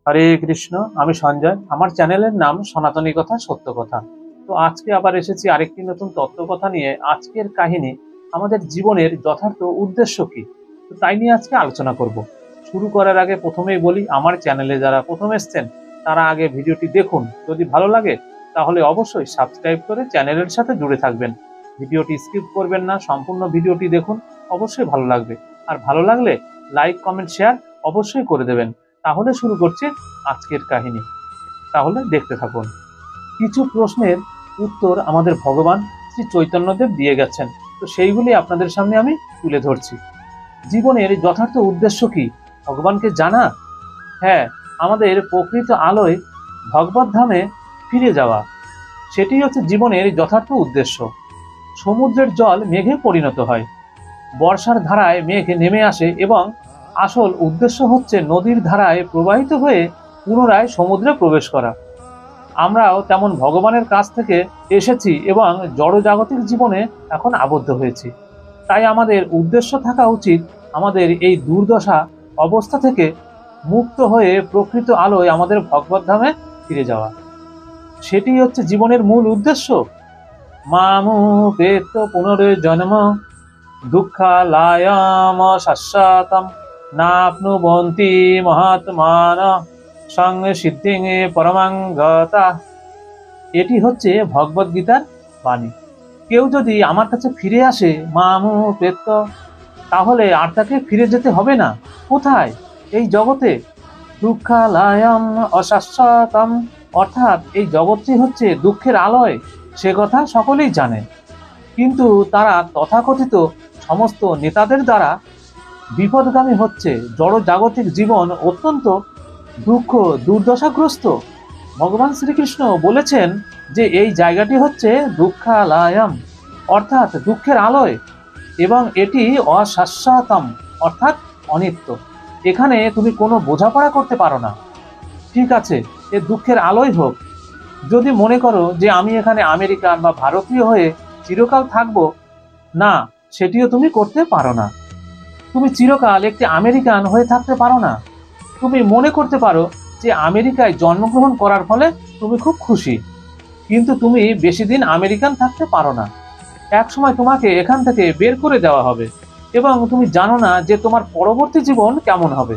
হরে কৃষ্ণ। আমি সঞ্জয়। আমার চ্যানেলের নাম সনাতনী কথা সত্য কথা। তো আজকে আবার এসেছি আরেকটি নতুন তত্ত্ব কথা নিয়ে। আজকের কাহিনী আমাদের জীবনের যথার্থ উদ্দেশ্য কি, তো তাই নিয়ে আজকে আলোচনা করব। শুরু করার আগে প্রথমেই বলি, আমার চ্যানেলে যারা প্রথম এসছেন তারা আগে ভিডিওটি দেখুন। যদি ভালো লাগে তাহলে অবশ্যই সাবস্ক্রাইব করে চ্যানেলের সাথে জুড়ে থাকবেন। ভিডিওটি স্কিপ করবেন না, সম্পূর্ণ ভিডিওটি দেখুন, অবশ্যই ভালো লাগবে। আর ভালো লাগলে লাইক কমেন্ট শেয়ার অবশ্যই করে দেবেন। তাহলে শুরু করছি আজকের কাহিনী। তাহলে দেখতে থাকুন। কিছু প্রশ্নের উত্তর আমাদের ভগবান শ্রী চৈতন্যদেব দিয়ে গেছেন, তো সেইগুলি আপনাদের সামনে আমি তুলে ধরছি। জীবনের যথার্থ উদ্দেশ্য কি ভগবানকে জানা? হ্যাঁ, আমাদের প্রকৃত আলোয় ভগবত ধামে ফিরে যাওয়া, সেটি হচ্ছে জীবনের যথার্থ উদ্দেশ্য। সমুদ্রের জল মেঘে পরিণত হয়, বর্ষার ধারায় মেঘ নেমে আসে এবং আসল উদ্দেশ্য হচ্ছে নদীর ধারায় প্রবাহিত হয়ে পুনরায় সমুদ্রে প্রবেশ করা। আমরাও তেমন ভগবানের কাছ থেকে এসেছি এবং জড়জাগতিক জীবনে এখন আবদ্ধ হয়েছি। তাই আমাদের উদ্দেশ্য থাকা উচিত আমাদের এই দুর্দশা অবস্থা থেকে মুক্ত হয়ে প্রকৃত আলোয় আমাদের ভগবত ধামে ফিরে যাওয়া। সেটি হচ্ছে জীবনের মূল উদ্দেশ্য। মামু পেত পুনর্জন্ম দুঃখালয়ম শাশ্বতম নাপ্নুবন্তি মহাত্মান সঙ্গে সিদ্ধিং পরমাঙ্গতা। এটি হচ্ছে ভগবদ গীতার বাণী। কেউ যদি আমার কাছে ফিরে আসে মামু পেত, তাহলে আর তাকে ফিরে যেতে হবে না। কোথায়? এই জগতে। দুঃখালয়ম অশাশ্বতম, অর্থাৎ এই জগৎটি হচ্ছে দুঃখের আলয়, সে কথা সকলেই জানে। কিন্তু তারা তথাকথিত সমস্ত নেতাদের দ্বারা বিপদগামী হচ্ছে। জড়জাগতিক জীবন অত্যন্ত দুঃখ দুর্দশাগ্রস্ত। ভগবান শ্রীকৃষ্ণ বলেছেন যে এই জায়গাটি হচ্ছে দুঃখালয়ম, অর্থাৎ দুঃখের আলয়, এবং এটি অশাশ্বতম, অর্থাৎ অনিত্য। এখানে তুমি কোনো বোঝাপড়া করতে পারো না। ঠিক আছে, এ দুঃখের আলোই হোক। যদি মনে করো যে আমি এখানে আমেরিকান বা ভারতীয় হয়ে চিরকাল থাকবো, না, সেটিও তুমি করতে পারো না। তুমি চিরকাল একটি আমেরিকান হয়ে থাকতে পারো না। তুমি মনে করতে পারো যে আমেরিকায় জন্মগ্রহণ করার ফলে তুমি খুব খুশি, কিন্তু তুমি বেশি দিন আমেরিকান থাকতে পারো না। এক সময় তোমাকে এখান থেকে বের করে দেওয়া হবে এবং তুমি জানো না যে তোমার পরবর্তী জীবন কেমন হবে।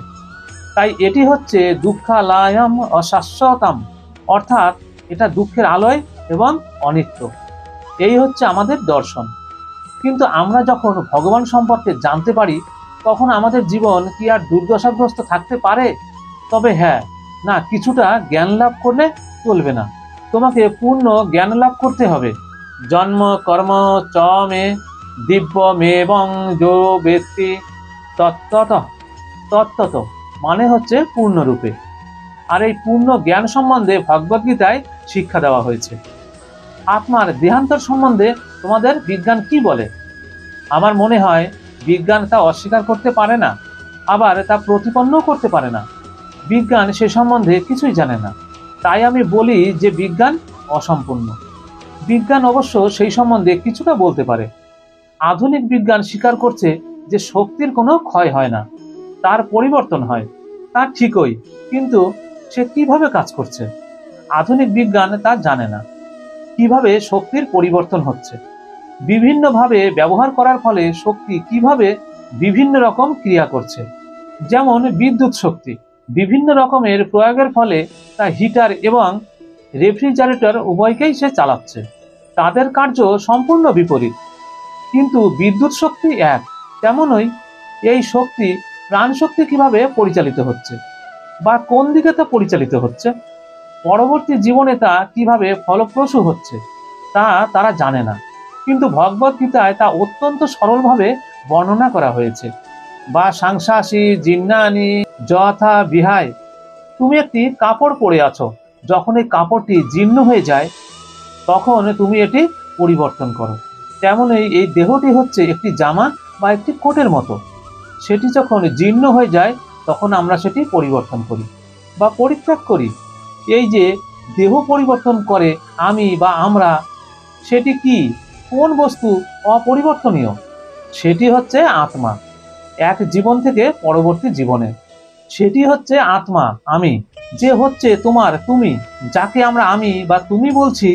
তাই এটি হচ্ছে দুঃখালয়ম অশাশ্বতম, অর্থাৎ এটা দুঃখের আলয় এবং অনিত্য। এই হচ্ছে আমাদের দর্শন। কিন্তু আমরা যখন ভগবান সম্পর্কে জানতে পারি, তখন আমাদের জীবন কি আর দুর্দশাগ্রস্ত থাকতে পারে? তবে হ্যাঁ, না, কিছুটা জ্ঞান লাভ করলে চলবে না, তোমাকে পূর্ণ জ্ঞান লাভ করতে হবে। জন্ম কর্ম চ মে দিব্যমেবং যো ব্যক্তি তত্ত্বত। তত্ত্বত মানে হচ্ছে পূর্ণরূপে। আর এই পূর্ণ জ্ঞান সম্বন্ধে ভগবদ্গীতায় শিক্ষা দেওয়া হয়েছে। আত্মার দেহান্তর সম্বন্ধে তোমাদের বিজ্ঞান কি বলে? আমার মনে হয় বিজ্ঞান তা অস্বীকার করতে পারে না, আবার তা প্রতিপন্নও করতে পারে না। বিজ্ঞান সে সম্বন্ধে কিছুই জানে না। তাই আমি বলি যে বিজ্ঞান অসম্পূর্ণ। বিজ্ঞান অবশ্য সেই সম্বন্ধে কিছুটা বলতে পারে। আধুনিক বিজ্ঞান স্বীকার করছে যে শক্তির কোনো ক্ষয় হয় না, তার পরিবর্তন হয়। তা ঠিকই, কিন্তু সে কিভাবে কাজ করছে আধুনিক বিজ্ঞান তা জানে না। কিভাবে শক্তির পরিবর্তন হচ্ছে, বিভিন্নভাবে ব্যবহার করার ফলে শক্তি কিভাবে বিভিন্ন রকম ক্রিয়া করছে। যেমন বিদ্যুৎ শক্তি বিভিন্ন রকমের প্রয়োগের ফলে তা হিটার এবং রেফ্রিজারেটর উভয়কেই সে চালাচ্ছে। তাদের কার্য সম্পূর্ণ বিপরীত, কিন্তু বিদ্যুৎ শক্তি এক। তেমনই এই শক্তি প্রাণ শক্তি কিভাবে পরিচালিত হচ্ছে বা কোন দিকে তা পরিচালিত হচ্ছে, পরবর্তী জীবনে তা কিভাবে ফলপ্রসূ হচ্ছে, তা তারা জানে না। কিন্তু ভগবদ গীতায় তা অত্যন্ত সরলভাবে বর্ণনা করা হয়েছে। বা সাংসাসী জিন্নানি যথা বিহায়। তুমি একটি কাপড় পরে আছো, যখন এই কাপড়টি জীর্ণ হয়ে যায় তখন তুমি এটি পরিবর্তন করো। তেমনই এই দেহটি হচ্ছে একটি জামা বা একটি কোটের মতো। সেটি যখন জীর্ণ হয়ে যায় তখন আমরা সেটি পরিবর্তন করি বা পরিত্যাগ করি। এই যে দেহ পরিবর্তন করে আমি বা আমরা, সেটি কি, কোন বস্তু অপরিবর্তনীয়? সেটি হচ্ছে আত্মা, এক জীবন থেকে পরবর্তী জীবনে। সেটি হচ্ছে আত্মা, আমি, যে হচ্ছে তোমার তুমি, যাকে আমরা আমি বা তুমি বলছি,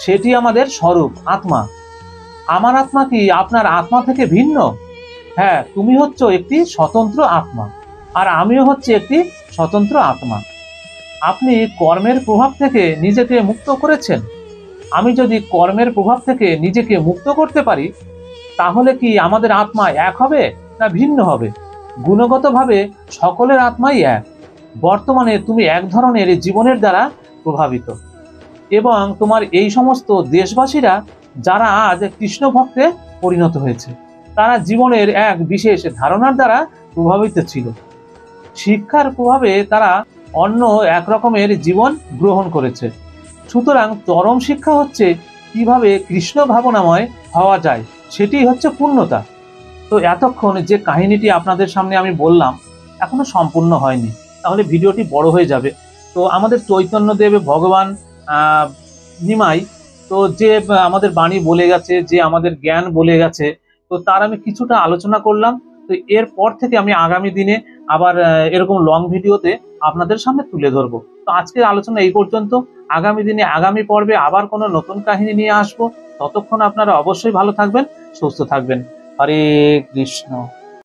সেটি আমাদের স্বরূপ আত্মা। আমার আত্মা কি আপনার আত্মা থেকে ভিন্ন? হ্যাঁ, তুমি হচ্ছে একটি স্বতন্ত্র আত্মা, আর আমিও হচ্ছে একটি স্বতন্ত্র আত্মা। আপনি কর্মের প্রভাব থেকে নিজেকে মুক্ত করেছেন। আমি যদি কর্মের প্রভাব থেকে নিজেকে মুক্ত করতে পারি, তাহলে কি আমাদের আত্মা এক হবে না ভিন্ন হবে? গুণগতভাবে সকলের আত্মাই এক। বর্তমানে তুমি এক ধরনের জীবনের দ্বারা প্রভাবিত, এবং তোমার এই সমস্ত দেশবাসীরা যারা আজ কৃষ্ণ ভক্তে পরিণত হয়েছে, তারা জীবনের এক বিশেষ ধারণার দ্বারা প্রভাবিত ছিল। শিক্ষার প্রভাবে তারা অন্য এক রকমের জীবন গ্রহণ করেছে। সুতরাং চরম শিক্ষা হচ্ছে কিভাবে কৃষ্ণ ভাবনাময় হওয়া যায়, সেটি হচ্ছে পূর্ণতা। তো এতক্ষণ যে কাহিনীটি আপনাদের সামনে আমি বললাম এখনো সম্পূর্ণ হয়নি, তাহলে ভিডিওটি বড় হয়ে যাবে। তো আমাদের চৈতন্যদেব ভগবান নিমাই, তো যে আমাদের বাণী বলে গেছে, যে আমাদের জ্ঞান বলে গেছে, তো তার আমি কিছুটা আলোচনা করলাম। তো এরপর থেকে আমি আগামী দিনে আবার এরকম লং ভিডিওতে আপনাদের সামনে তুলে ধরবো। তো আজকের আলোচনা এই পর্যন্ত। আগামী দিনে আগামী পর্বে আবার কোনো নতুন কাহিনী নিয়ে আসবো। ততক্ষণ আপনারা অবশ্যই ভালো থাকবেন, সুস্থ থাকবেন। হরে কৃষ্ণ।